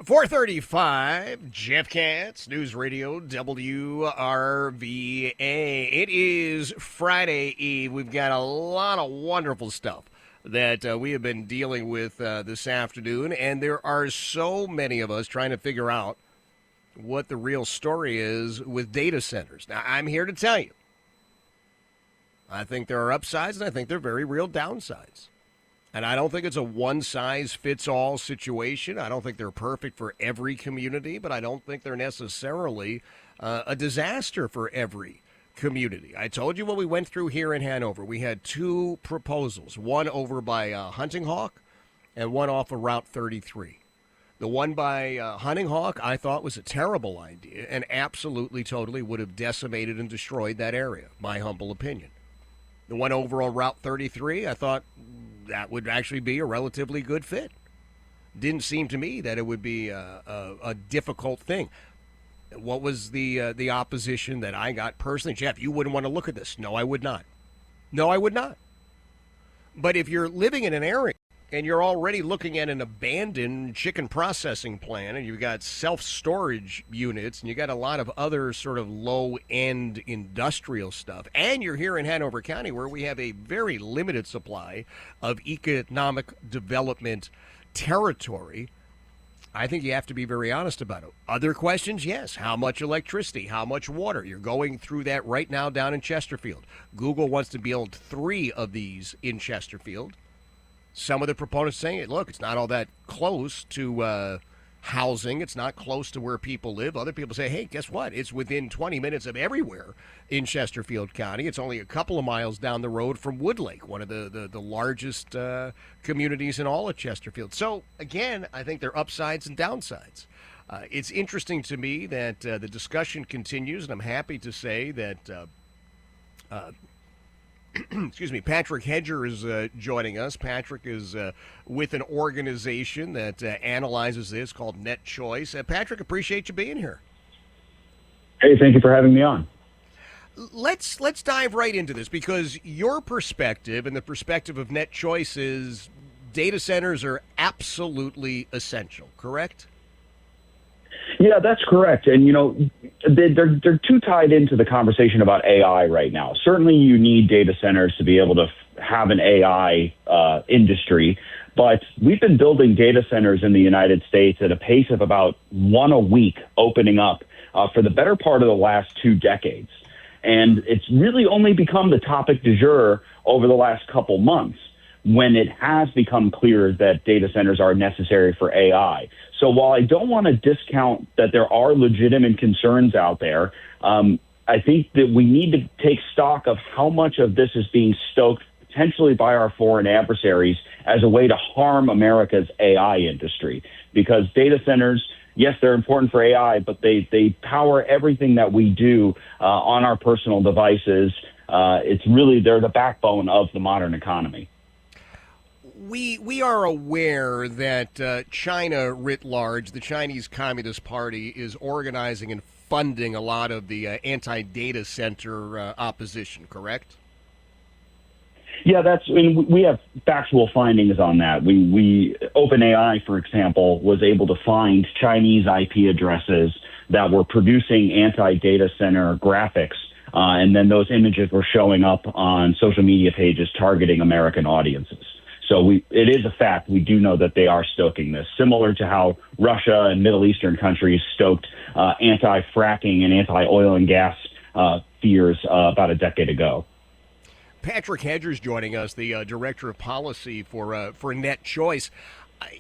435, Jeff Katz, News Radio, WRVA. It is Friday Eve. We've got a lot of wonderful stuff that we have been dealing with this afternoon, and there are so many of us trying to figure out what the real story is with data centers. Now, I'm here to tell you, I think there are upsides, and I think there are very real downsides. And I don't think it's a one-size-fits-all situation. I don't think they're perfect for every community, but I don't think they're necessarily a disaster for every community. I told you when we went through here in Hanover, we had two proposals, one over by Hunting Hawk and one off of Route 33. The one by Hunting Hawk I thought was a terrible idea and absolutely, totally would have decimated and destroyed that area, my humble opinion. The one over on Route 33, I thought that would actually be a relatively good fit. Didn't seem to me that it would be a difficult thing. What was the opposition that I got personally? Jeff, you wouldn't want to look at this. No, I would not. No, I would not. But if you're living in an area and you're already looking at an abandoned chicken processing plant and you've got self-storage units and you got a lot of other sort of low-end industrial stuff, and you're here in Hanover County where we have a very limited supply of economic development territory, I think you have to be very honest about it. Other questions, yes. How much electricity? How much water? You're going through that right now down in Chesterfield. Google wants to build 3 of these in Chesterfield. Some of the proponents saying, look, it's not all that close to housing. It's not close to where people live. Other people say, hey, guess what? It's within 20 minutes of everywhere in Chesterfield County. It's only a couple of miles down the road from Woodlake, one of the largest communities in all of Chesterfield. So, again, I think there are upsides and downsides. It's interesting to me that the discussion continues, and I'm happy to say that excuse me, Patrick Hedger is joining us. Patrick is with an organization that analyzes this called NetChoice. Patrick, appreciate you being here. Hey, thank you for having me on. Let's dive right into this, because your perspective and the perspective of NetChoice is data centers are absolutely essential, correct? Yeah, that's correct. And, you know, they're too tied into the conversation about AI right now. Certainly you need data centers to be able to have an AI industry, but we've been building data centers in the United States at a pace of about 1 a week opening up for the better part of the last 2 decades. And it's really only become the topic du jour over the last couple months, when it has become clear that data centers are necessary for AI. So while I don't want to discount that there are legitimate concerns out there, I think that we need to take stock of how much of this is being stoked potentially by our foreign adversaries as a way to harm America's AI industry. Because data centers, yes, they're important for AI, but they power everything that we do on our personal devices. They're the backbone of the modern economy. We are aware that China writ large, the Chinese Communist Party, is organizing and funding a lot of the anti-data center opposition, correct? Yeah, we have factual findings on that. OpenAI, for example, was able to find Chinese IP addresses that were producing anti-data center graphics, and then those images were showing up on social media pages targeting American audiences. So it is a fact. We do know that they are stoking this, similar to how Russia and Middle Eastern countries stoked anti-fracking and anti-oil and gas fears about a decade ago. Patrick Hedger is joining us, the Director of Policy for NetChoice.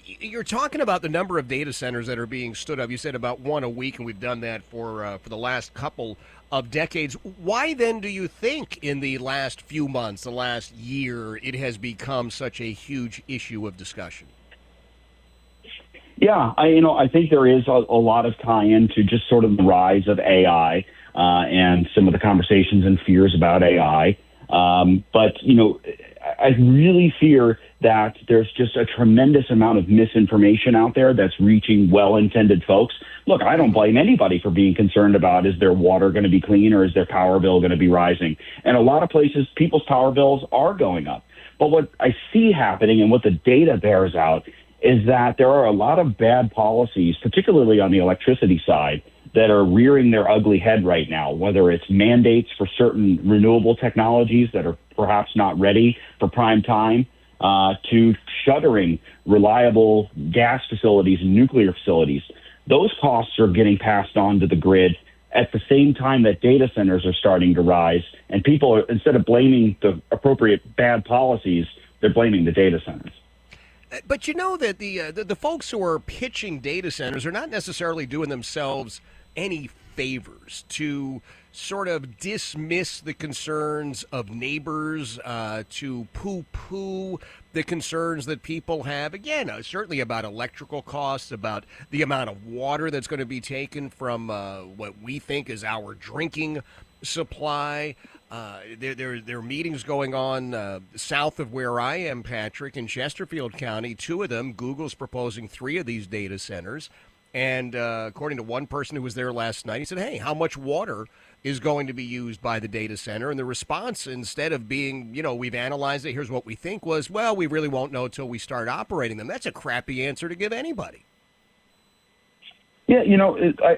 You're talking about the number of data centers that are being stood up. You said about 1 a week, and we've done that for the last couple of decades. Why then do you think in the last few months, the last year, it has become such a huge issue of discussion? Yeah, I think there is a lot of tie-in to just sort of the rise of AI and some of the conversations and fears about AI. But I really fear that there's just a tremendous amount of misinformation out there that's reaching well-intended folks. Look, I don't blame anybody for being concerned about, is their water going to be clean or is their power bill going to be rising? And a lot of places, people's power bills are going up. But what I see happening and what the data bears out is that there are a lot of bad policies, particularly on the electricity side, that are rearing their ugly head right now, whether it's mandates for certain renewable technologies that are perhaps not ready for prime time, to shuttering reliable gas facilities and nuclear facilities. Those costs are getting passed on to the grid at the same time that data centers are starting to rise, and people, instead of blaming the appropriate bad policies, they're blaming the data centers. But you know that the folks who are pitching data centers are not necessarily doing themselves any favors to sort of dismiss the concerns of neighbors, to poo-poo the concerns that people have. Again, certainly about electrical costs, about the amount of water that's going to be taken from what we think is our drinking supply. There are meetings going on south of where I am, Patrick, in Chesterfield County. 2 of them, Google's proposing 3 of these data centers. And according to one person who was there last night, he said, hey, how much water is going to be used by the data center? And the response, instead of being, we've analyzed it, here's what we think, was, well, we really won't know until we start operating them. That's a crappy answer to give anybody. Yeah,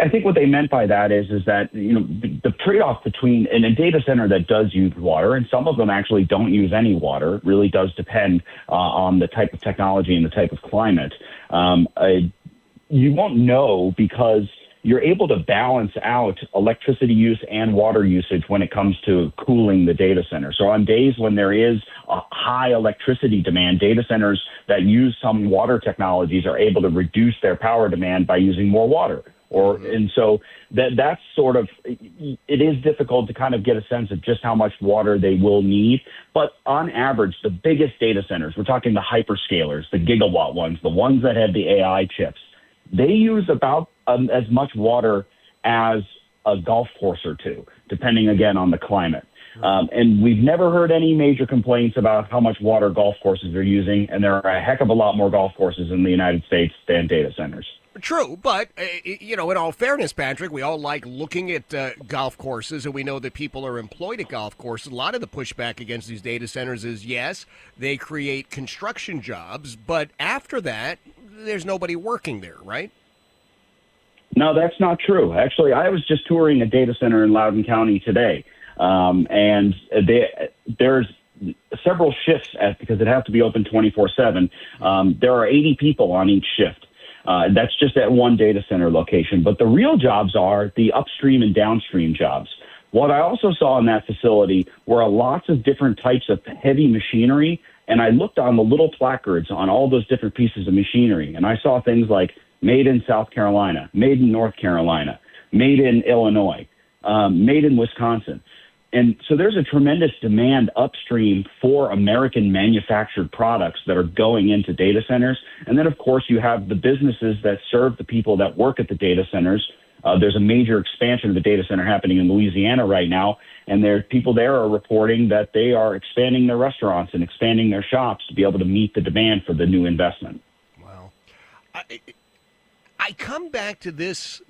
I think what they meant by that is that, the trade-off between in a data center that does use water, and some of them actually don't use any water, it really does depend on the type of technology and the type of climate. You won't know because you're able to balance out electricity use and water usage when it comes to cooling the data center. So on days when there is a high electricity demand, data centers that use some water technologies are able to reduce their power demand by using more water. And so that's sort of, it is difficult to kind of get a sense of just how much water they will need. But on average, the biggest data centers, we're talking the hyperscalers, the gigawatt ones, the ones that have the AI chips, they use about as much water as a golf course or 2, depending, again, on the climate. And we've never heard any major complaints about how much water golf courses are using, and there are a heck of a lot more golf courses in the United States than data centers. True, but, in all fairness, Patrick, we all like looking at golf courses, and we know that people are employed at golf courses. A lot of the pushback against these data centers is, yes, they create construction jobs, but after that, there's nobody working there, right? No, that's not true. Actually, I was just touring a data center in Loudoun County today, and there's several shifts because it has to be open 24/7. There are 80 people on each shift. That's just at one data center location. But the real jobs are the upstream and downstream jobs. What I also saw in that facility were lots of different types of heavy machinery, and I looked on the little placards on all those different pieces of machinery, and I saw things like made in South Carolina, made in North Carolina, made in Illinois, made in Wisconsin. And so there's a tremendous demand upstream for American manufactured products that are going into data centers. And then, of course, you have the businesses that serve the people that work at the data centers. There's a major expansion of the data center happening in Louisiana right now, and people there are reporting that they are expanding their restaurants and expanding their shops to be able to meet the demand for the new investment. Wow. I come back to this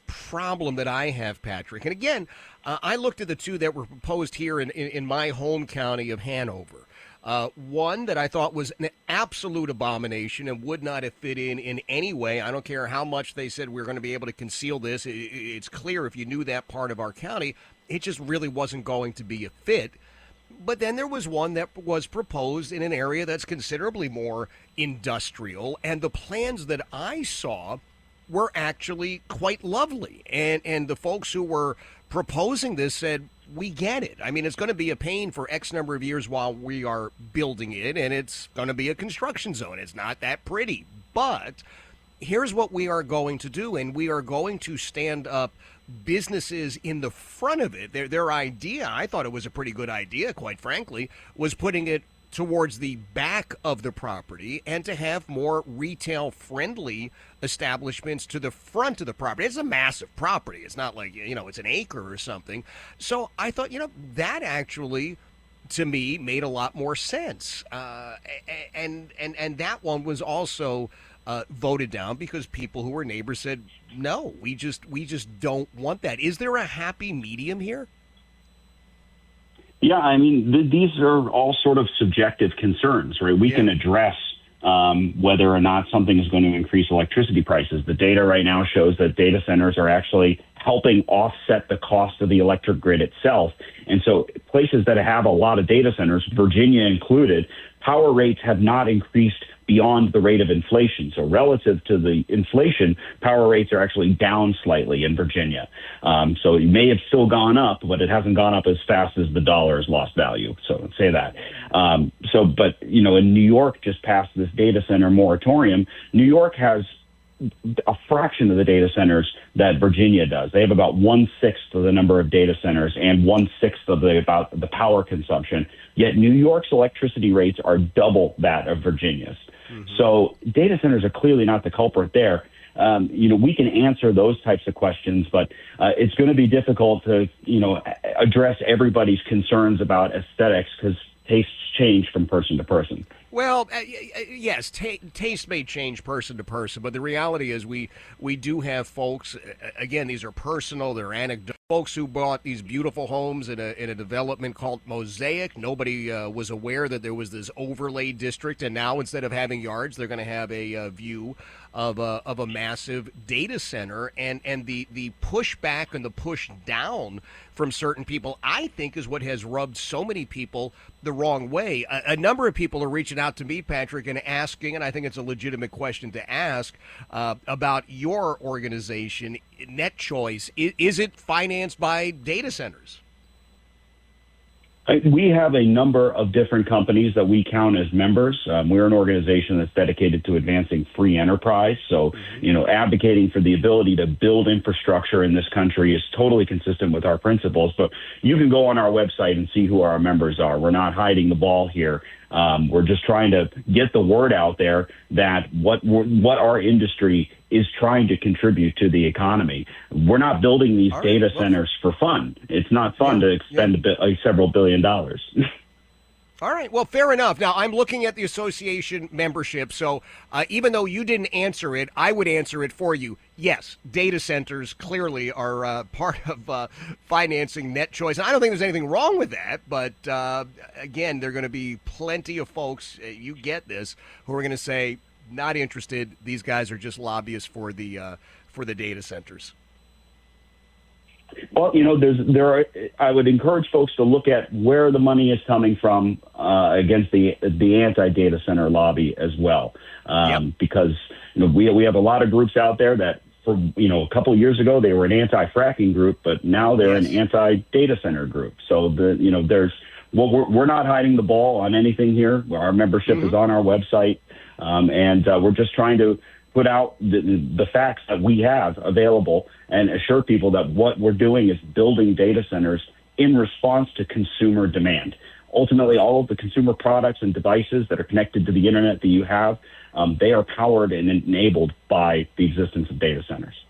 problem that I have, Patrick. And again, I looked at the 2 that were proposed here in my home county of Hanover. One that I thought was an absolute abomination and would not have fit in any way. I don't care how much they said we're going to be able to conceal this. It's clear if you knew that part of our county, it just really wasn't going to be a fit. But then there was one that was proposed in an area that's considerably more industrial, and the plans that I saw were actually quite lovely. And the folks who were proposing this said, we get it. I mean, it's going to be a pain for X number of years while we are building it, and it's going to be a construction zone. It's not that pretty. But here's what we are going to do, and we are going to stand up businesses in the front of it. Their idea, I thought it was a pretty good idea, quite frankly, was putting it towards the back of the property and to have more retail-friendly establishments to the front of the property. It's a massive property. It's not like, it's an acre or something. So I thought, that actually, to me, made a lot more sense. And that one was also voted down because people who were neighbors said, no, we just don't want that. Is there a happy medium here? Yeah, I mean, these are all sort of subjective concerns, right? We can address whether or not something is going to increase electricity prices. The data right now shows that data centers are actually helping offset the cost of the electric grid itself. And so places that have a lot of data centers, Virginia included, power rates have not increased beyond the rate of inflation. So relative to the inflation, power rates are actually down slightly in Virginia. So it may have still gone up, but it hasn't gone up as fast as the dollar has lost value. So let's say that. But in New York just passed this data center moratorium. New York has a fraction of the data centers that Virginia does. They have about 1/6 of the number of data centers and 1/6 of the power consumption. Yet New York's electricity rates are double that of Virginia's. So data centers are clearly not the culprit there. We can answer those types of questions, but it's going to be difficult to, address everybody's concerns about aesthetics because tastes change from person to person. Well, yes, taste may change person to person, but the reality is we do have folks, again, these are personal, they're anecdotal. Folks who bought these beautiful homes in a development called Mosaic. Nobody was aware that there was this overlay district, and now instead of having yards, they're going to have a view of a massive data center, and the pushback and the push down from certain people, I think, is what has rubbed so many people the wrong way. A number of people are reaching out to me, Patrick, and asking, and I think it's a legitimate question to ask, about your organization, NetChoice. Is it financed by data centers? We have a number of different companies that we count as members. We're an organization that's dedicated to advancing free enterprise. So, advocating for the ability to build infrastructure in this country is totally consistent with our principles. But you can go on our website and see who our members are. We're not hiding the ball here. We're just trying to get the word out there that what our industry is trying to contribute to the economy. We're not building these data centers for fun. It's not fun to expend several $billion. All right. Well, fair enough. Now, I'm looking at the association membership, so even though you didn't answer it, I would answer it for you. Yes, data centers clearly are part of financing NetChoice. I don't think there's anything wrong with that, but again, there are going to be plenty of folks, you get this, who are going to say, not interested. These guys are just lobbyists for the data centers. Well, I would encourage folks to look at where the money is coming from against the anti-data center lobby as well, because we have a lot of groups out there that for a couple of years ago they were an anti-fracking group, but now they're an anti-data center group. So we're not hiding the ball on anything here. Our membership is on our website, and we're just trying to put out the facts that we have available and assure people that what we're doing is building data centers in response to consumer demand. Ultimately, all of the consumer products and devices that are connected to the internet that you have, they are powered and enabled by the existence of data centers.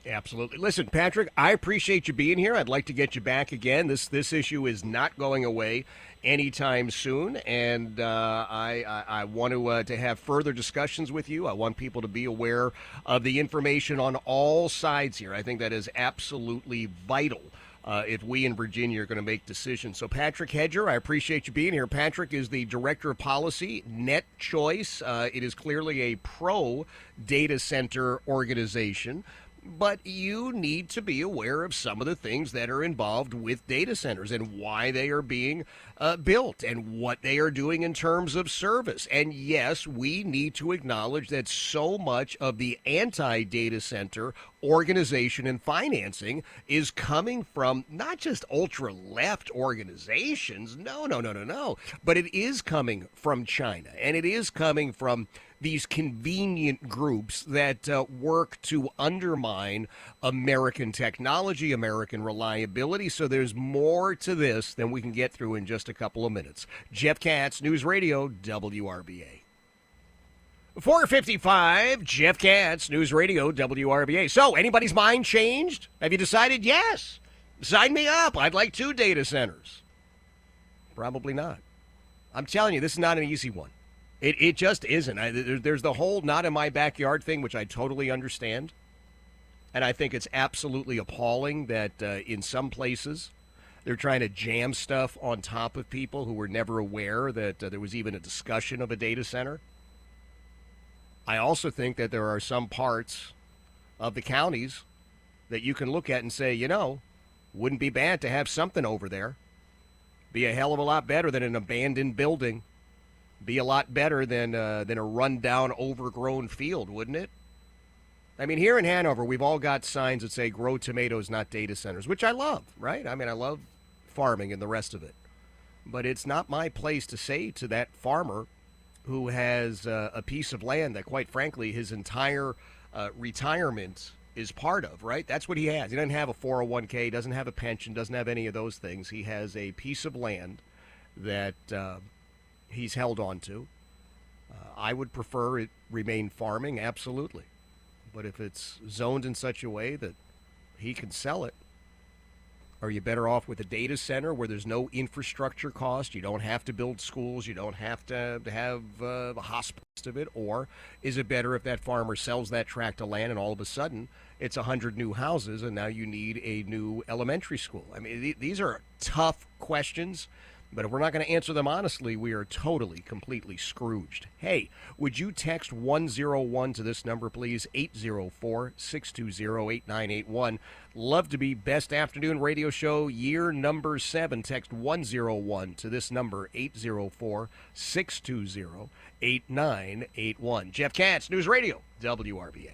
Absolutely. Listen, Patrick, I appreciate you being here. I'd like to get you back again. This issue is not going away anytime soon, and I want to have further discussions with you. I want people to be aware of the information on all sides here. I think that is absolutely vital if we in Virginia are going to make decisions. So, Patrick Hedger, I appreciate you being here. Patrick is the Director of Policy, NetChoice. It is clearly a pro-data center organization. But you need to be aware of some of the things that are involved with data centers and why they are being built and what they are doing in terms of service. And yes, we need to acknowledge that so much of the anti-data center organization and financing is coming from not just ultra-left organizations. No. But it is coming from China, and it is coming from these convenient groups that work to undermine American technology, American reliability. So there's more to this than we can get through in just a couple of minutes. Jeff Katz, News Radio, WRBA. 4:55, Jeff Katz, News Radio, WRBA. So, anybody's mind changed? Have you decided? Yes. Sign me up. I'd like 2 data centers. Probably not. I'm telling you, this is not an easy one. It just isn't. There's the whole not in my backyard thing, which I totally understand. And I think it's absolutely appalling that in some places they're trying to jam stuff on top of people who were never aware that there was even a discussion of a data center. I also think that there are some parts of the counties that you can look at and say, wouldn't be bad to have something over there. Be a hell of a lot better than an abandoned building. Be a lot better than a run-down, overgrown field, wouldn't it? I mean, here in Hanover, we've all got signs that say grow tomatoes, not data centers, which I love, right? I mean, I love farming and the rest of it. But it's not my place to say to that farmer who has a piece of land that, quite frankly, his entire retirement is part of, right? That's what he has. He doesn't have a 401k, doesn't have a pension, doesn't have any of those things. He has a piece of land that he's held on to. I would prefer it remain farming, absolutely. But if it's zoned in such a way that he can sell it, are you better off with a data center where there's no infrastructure cost? You don't have to build schools. You don't have to have a hospital of it. Or is it better if that farmer sells that tract of land and all of a sudden it's 100 new houses and now you need a new elementary school? I mean, these are tough questions. But if we're not going to answer them honestly, we are totally, completely Scrooged. Hey, would you text 101 to this number, please? 804-620-8981. Love to be Best Afternoon Radio Show year number 7. Text 101 to this number, 804-620-8981. Jeff Katz, News Radio, WRVA.